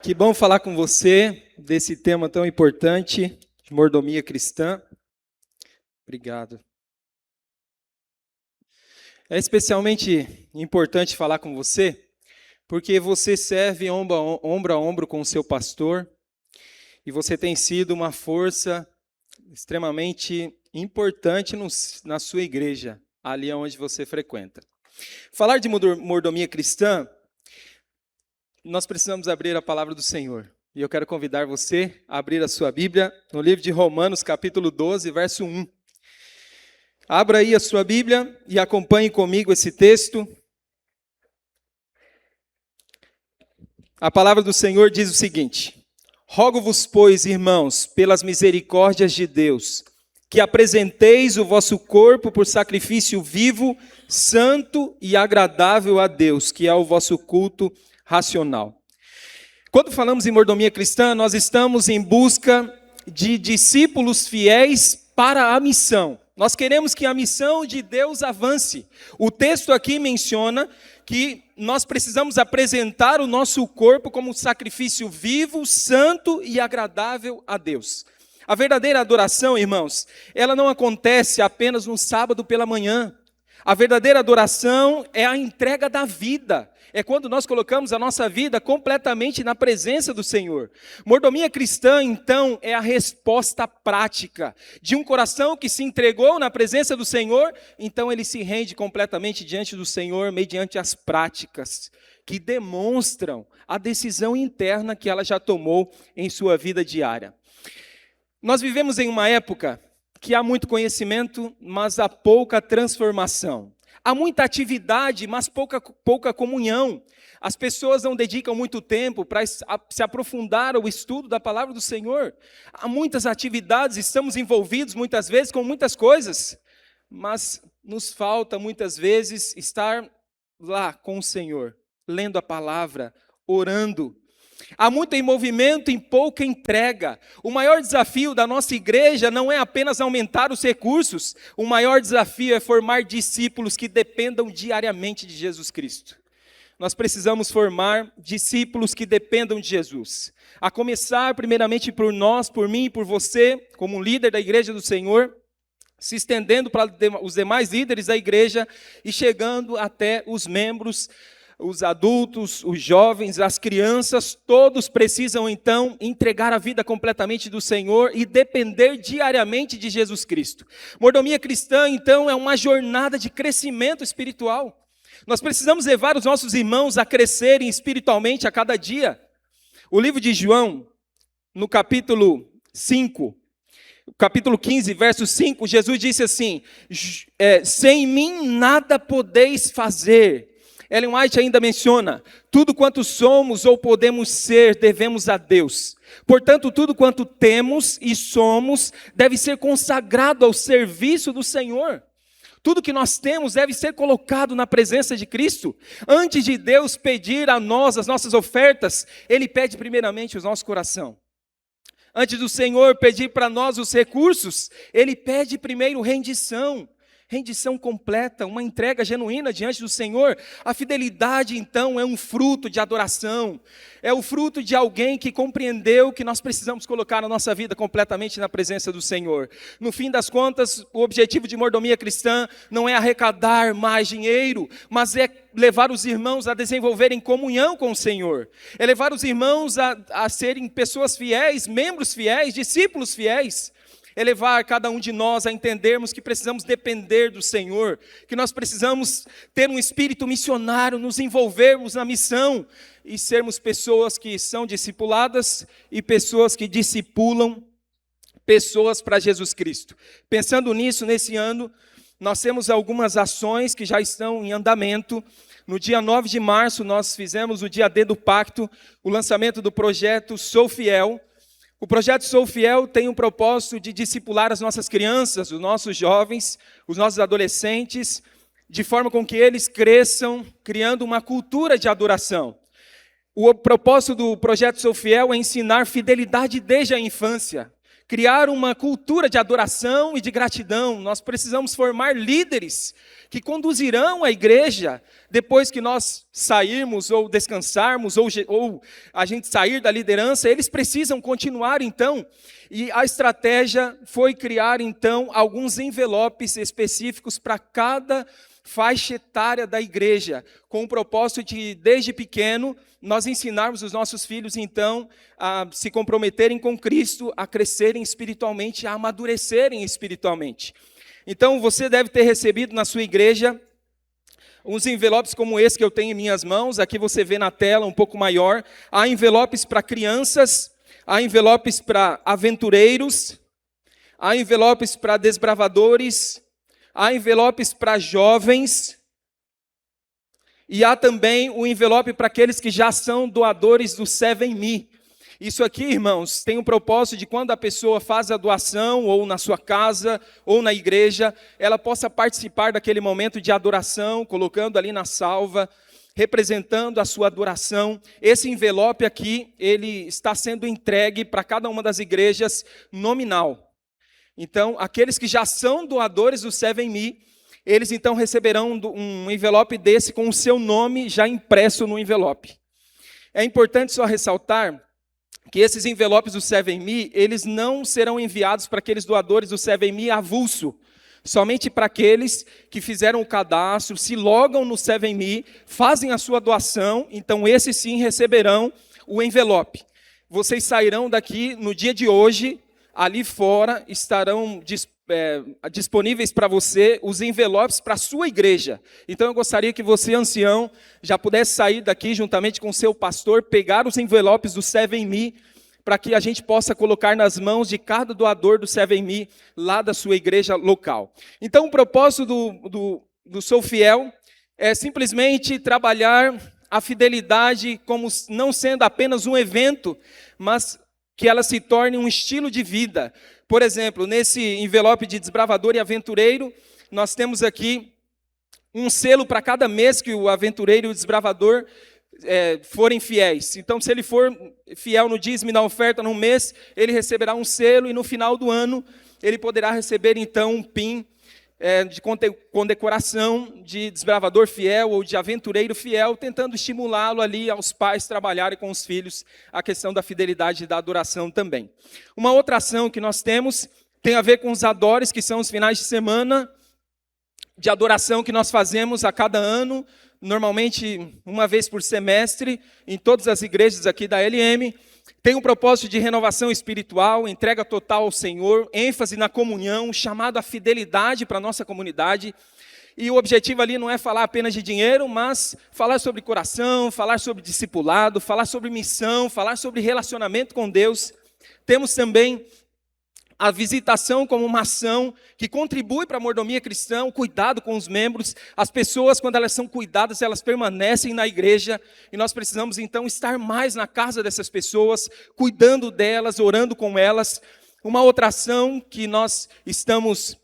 Que bom falar com você desse tema tão importante, de mordomia cristã. Obrigado. É especialmente importante falar com você, porque você serve ombro a ombro com o seu pastor, e você tem sido uma força extremamente importante na sua igreja, ali onde você frequenta. Falar de mordomia cristã, nós precisamos abrir a palavra do Senhor. E eu quero convidar você a abrir a sua Bíblia no livro de Romanos, capítulo 12, verso 1. Abra aí a sua Bíblia e acompanhe comigo esse texto. A palavra do Senhor diz o seguinte: Rogo-vos, pois, irmãos, pelas misericórdias de Deus, que apresenteis o vosso corpo por sacrifício vivo, santo e agradável a Deus, que é o vosso culto racional. Quando falamos em mordomia cristã, nós estamos em busca de discípulos fiéis para a missão. Nós queremos que a missão de Deus avance. O texto aqui menciona que nós precisamos apresentar o nosso corpo como um sacrifício vivo, santo e agradável a Deus. A verdadeira adoração, irmãos, ela não acontece apenas no sábado pela manhã. A verdadeira adoração é a entrega da vida. É quando nós colocamos a nossa vida completamente na presença do Senhor. Mordomia cristã, então, é a resposta prática de um coração que se entregou na presença do Senhor, então ele se rende completamente diante do Senhor, mediante as práticas que demonstram a decisão interna que ela já tomou em sua vida diária. Nós vivemos em uma época que há muito conhecimento, mas há pouca transformação. Há muita atividade, mas pouca comunhão. As pessoas não dedicam muito tempo para se aprofundar ao estudo da palavra do Senhor. Há muitas atividades, estamos envolvidos muitas vezes com muitas coisas, mas nos falta muitas vezes estar lá com o Senhor, lendo a palavra, orando. Há muito envolvimento em pouca entrega. O maior desafio da nossa igreja não é apenas aumentar os recursos. O maior desafio é formar discípulos que dependam diariamente de Jesus Cristo. Nós precisamos formar discípulos que dependam de Jesus. A começar primeiramente por nós, por mim e por você, como líder da igreja do Senhor, se estendendo para os demais líderes da igreja e chegando até os membros, os adultos, os jovens, as crianças, todos precisam então entregar a vida completamente do Senhor e depender diariamente de Jesus Cristo. Mordomia cristã, então, é uma jornada de crescimento espiritual. Nós precisamos levar os nossos irmãos a crescerem espiritualmente a cada dia. O livro de João, no capítulo 5, capítulo 15, verso 5, Jesus disse assim: sem mim nada podeis fazer. Ellen White ainda menciona: tudo quanto somos ou podemos ser, devemos a Deus. Portanto, tudo quanto temos e somos, deve ser consagrado ao serviço do Senhor. Tudo que nós temos deve ser colocado na presença de Cristo. Antes de Deus pedir a nós as nossas ofertas, Ele pede primeiramente o nosso coração. Antes do Senhor pedir para nós os recursos, Ele pede primeiro rendição completa, uma entrega genuína diante do Senhor. A fidelidade, então, é um fruto de adoração, é o fruto de alguém que compreendeu que nós precisamos colocar a nossa vida completamente na presença do Senhor. No fim das contas, o objetivo de mordomia cristã não é arrecadar mais dinheiro, mas é levar os irmãos a desenvolverem comunhão com o Senhor, é levar os irmãos a serem pessoas fiéis, membros fiéis, discípulos fiéis. É levar cada um de nós a entendermos que precisamos depender do Senhor, que nós precisamos ter um espírito missionário, nos envolvermos na missão e sermos pessoas que são discipuladas e pessoas que discipulam pessoas para Jesus Cristo. Pensando nisso, nesse ano, nós temos algumas ações que já estão em andamento. No dia 9 de março, nós fizemos o dia D do Pacto, o lançamento do projeto Sou Fiel. O projeto Sou Fiel tem o propósito de discipular as nossas crianças, os nossos jovens, os nossos adolescentes, de forma com que eles cresçam, criando uma cultura de adoração. O propósito do projeto Sou Fiel é ensinar fidelidade desde a infância. criar uma cultura de adoração e de gratidão. Nós precisamos formar líderes que conduzirão a igreja depois que nós sairmos ou descansarmos ou a gente sair da liderança. Eles precisam continuar então. E a estratégia foi criar então alguns envelopes específicos para cada faixa etária da igreja, com o propósito de, desde pequeno, nós ensinarmos os nossos filhos, então, a se comprometerem com Cristo, a crescerem espiritualmente, a amadurecerem espiritualmente. Então, você deve ter recebido na sua igreja uns envelopes como esse que eu tenho em minhas mãos. Aqui você vê na tela um pouco maior. Há envelopes para crianças, há envelopes para aventureiros, há envelopes para desbravadores, há envelopes para jovens, e há também o envelope para aqueles que já são doadores do 7Me. Isso aqui, irmãos, tem o propósito de quando a pessoa faz a doação, ou na sua casa, ou na igreja, ela possa participar daquele momento de adoração, colocando ali na salva, representando a sua adoração. Esse envelope aqui, ele está sendo entregue para cada uma das igrejas nominal. Então, aqueles que já são doadores do 7Me, eles então receberão um envelope desse com o seu nome já impresso no envelope. É importante só ressaltar que esses envelopes do 7Me, eles não serão enviados para aqueles doadores do 7Me avulso, somente para aqueles que fizeram o cadastro, se logam no 7Me, fazem a sua doação, então esses sim receberão o envelope. Vocês sairão daqui no dia de hoje. Ali fora estarão disponíveis para você os envelopes para a sua igreja. Então eu gostaria que você, ancião, já pudesse sair daqui juntamente com o seu pastor, pegar os envelopes do 7Me, para que a gente possa colocar nas mãos de cada doador do 7Me lá da sua igreja local. Então o propósito do Sou Fiel é simplesmente trabalhar a fidelidade como não sendo apenas um evento, mas que ela se torne um estilo de vida. Por exemplo, nesse envelope de desbravador e aventureiro, nós temos aqui um selo para cada mês que o aventureiro e o desbravador forem fiéis. Então, se ele for fiel no dízimo e na oferta num mês, ele receberá um selo, e no final do ano, ele poderá receber, então, um PIN de condecoração de desbravador fiel ou de aventureiro fiel, tentando estimulá-lo ali aos pais trabalharem com os filhos a questão da fidelidade e da adoração também. Uma outra ação que nós temos tem a ver com os adores, que são os finais de semana de adoração que nós fazemos a cada ano, normalmente uma vez por semestre, em todas as igrejas aqui da LM. Tem um propósito de renovação espiritual, entrega total ao Senhor, ênfase na comunhão, chamado à fidelidade para a nossa comunidade. E o objetivo ali não é falar apenas de dinheiro, mas falar sobre coração, falar sobre discipulado, falar sobre missão, falar sobre relacionamento com Deus. Temos também a visitação como uma ação que contribui para a mordomia cristã, o cuidado com os membros. As pessoas, quando elas são cuidadas, elas permanecem na igreja, e nós precisamos então estar mais na casa dessas pessoas, cuidando delas, orando com elas. Uma outra ação que nós estamos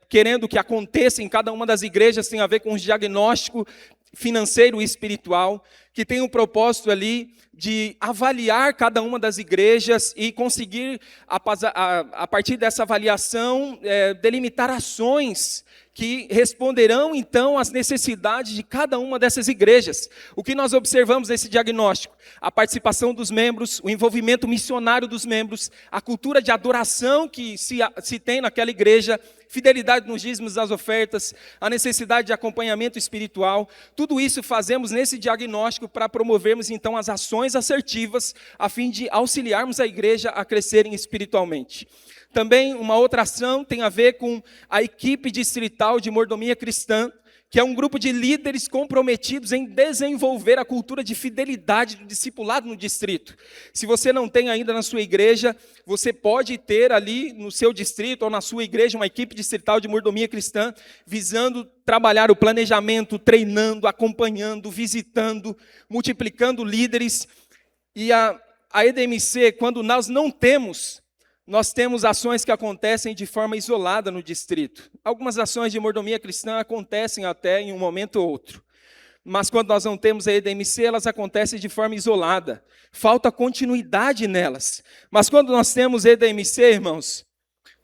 querendo que aconteça em cada uma das igrejas tem a ver com o diagnóstico financeiro e espiritual, que tem um propósito ali de avaliar cada uma das igrejas e conseguir, a partir dessa avaliação, delimitar ações que responderão, então, às necessidades de cada uma dessas igrejas. O que nós observamos nesse diagnóstico? A participação dos membros, o envolvimento missionário dos membros, a cultura de adoração que se tem naquela igreja, fidelidade nos dízimos das ofertas, a necessidade de acompanhamento espiritual. Tudo isso fazemos nesse diagnóstico para promovermos, então, as ações assertivas, a fim de auxiliarmos a igreja a crescerem espiritualmente. Também uma outra ação tem a ver com a equipe distrital de mordomia cristã, que é um grupo de líderes comprometidos em desenvolver a cultura de fidelidade do discipulado no distrito. Se você não tem ainda na sua igreja, você pode ter ali no seu distrito ou na sua igreja uma equipe distrital de mordomia cristã, visando trabalhar o planejamento, treinando, acompanhando, visitando, multiplicando líderes. E a EDMC, quando nós não temos, nós temos ações que acontecem de forma isolada no distrito. Algumas ações de mordomia cristã acontecem até em um momento ou outro. mas quando nós não temos a EDMC, elas acontecem de forma isolada. Falta continuidade nelas. Mas quando nós temos EDMC, irmãos,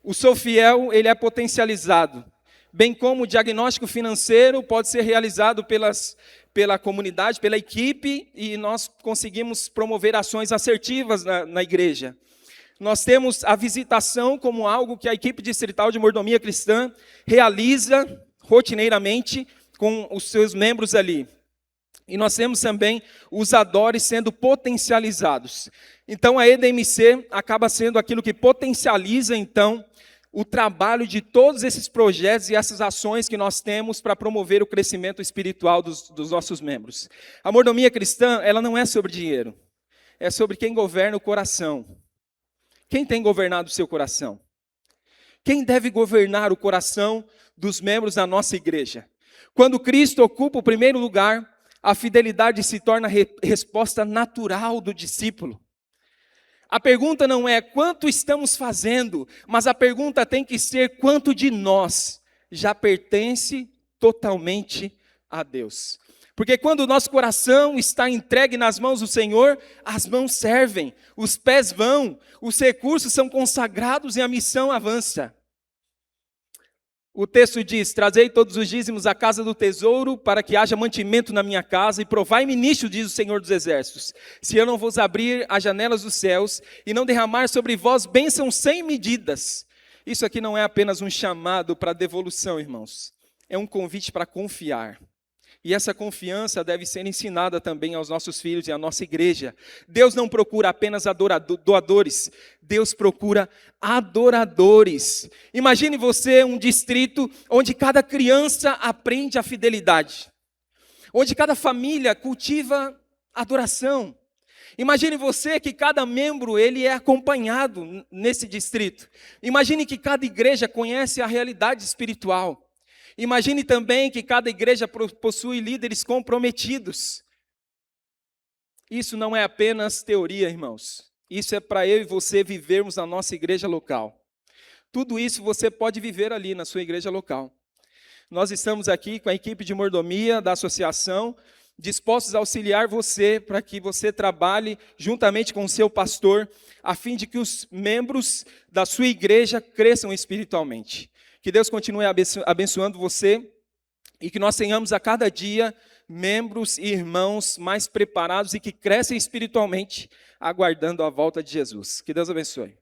o Sou Fiel, ele é potencializado. Bem como o diagnóstico financeiro pode ser realizado pela comunidade, pela equipe, e nós conseguimos promover ações assertivas na igreja. Nós temos a visitação como algo que a equipe distrital de mordomia cristã realiza rotineiramente com os seus membros ali. E nós temos também os adores sendo potencializados. Então a EDMC acaba sendo aquilo que potencializa, então, o trabalho de todos esses projetos e essas ações que nós temos para promover o crescimento espiritual dos nossos membros. A mordomia cristã, ela não é sobre dinheiro, é sobre quem governa o coração. Quem tem governado o seu coração? Quem deve governar o coração dos membros da nossa igreja? Quando Cristo ocupa o primeiro lugar, a fidelidade se torna a resposta natural do discípulo. A pergunta não é quanto estamos fazendo, mas a pergunta tem que ser quanto de nós já pertence totalmente a Deus. Porque quando o nosso coração está entregue nas mãos do Senhor, as mãos servem, os pés vão, os recursos são consagrados e a missão avança. O texto diz: trazei todos os dízimos à casa do tesouro, para que haja mantimento na minha casa, e provai-me nisto, diz o Senhor dos Exércitos, se eu não vos abrir as janelas dos céus, e não derramar sobre vós bênçãos sem medidas. Isso aqui não é apenas um chamado para devolução, irmãos. É um convite para confiar. E essa confiança deve ser ensinada também aos nossos filhos e à nossa igreja. Deus não procura apenas doadores, Deus procura adoradores. Imagine você um distrito onde cada criança aprende a fidelidade, onde cada família cultiva adoração. Imagine você que cada membro ele é acompanhado nesse distrito. Imagine que cada igreja conhece a realidade espiritual. Imagine também que cada igreja possui líderes comprometidos. Isso não é apenas teoria, irmãos. Isso é para eu e você vivermos na nossa igreja local. Tudo isso você pode viver ali na sua igreja local. Nós estamos aqui com a equipe de mordomia da associação, dispostos a auxiliar você para que você trabalhe juntamente com o seu pastor, a fim de que os membros da sua igreja cresçam espiritualmente. Que Deus continue abençoando você e que nós tenhamos a cada dia membros e irmãos mais preparados e que crescem espiritualmente, aguardando a volta de Jesus. Que Deus abençoe.